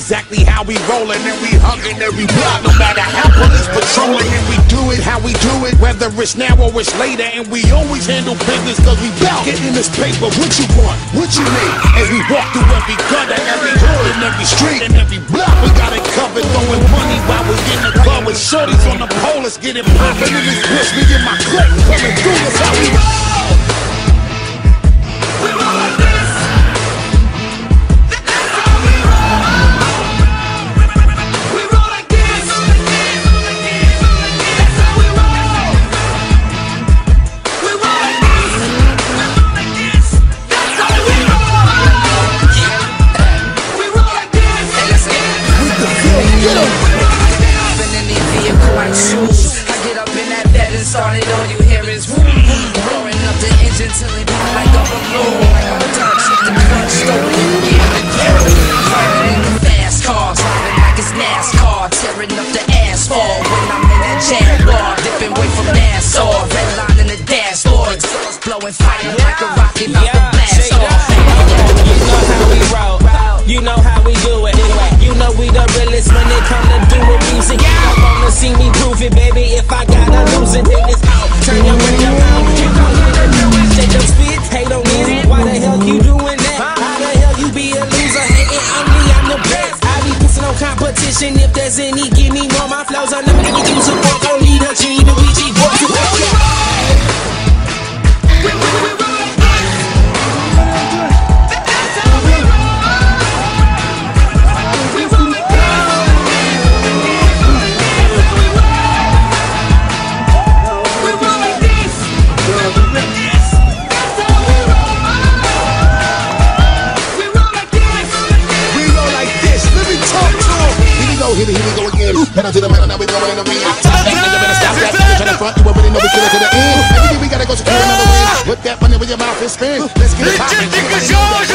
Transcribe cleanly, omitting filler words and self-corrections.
exactly how we rollin' and we huggin' every block. No matter how police patrolling, and we do it how we do it, whether it's now or it's later. And we always handle business cause we bout getting this paper. What you want, what you need, as we walk through every gutter, every hood, and every street, and every block. We got it covered, throwing money while we in the club with shorties on the pole. Let's get it poppin' in this bitch. Me and my clique coming through, that's how we roll. We roll like this. Started, all you hear is whoop, roaring up the engine till it beat like a balloon, like I'm a dark shit, the crunch story, yeah, in the fast car, driving like it's NASCAR, tearing up the asphalt when I'm in that Jaguar, dipping away from Nassau, red line in the dashboard, exhaust blowing fire like a rocket about to blast off. You know how we roll, you know how we do it, you know we the realest when it come to doing music. You don't wanna see me prove it, baby, if I gotta lose it, then it's out. Turn your way around, you know what to do it. Shake them spits, hate on it. Why the hell you doing that? How the hell you be a loser? Hating on me, I'm the best. I be pissing on competition. If there's any, give me more. My flows unlimited, we use a fork. Don't need a G, the Ouija board to work it. Here we go again. Pedal to the metal, now we going in the ring. Stop that, nigga, better stop that. Nigga, tryna front, you already know we kill it to the end. Everything we gotta gotta go secure another win. Put that money where your mouth is spin. Let's get it poppin'.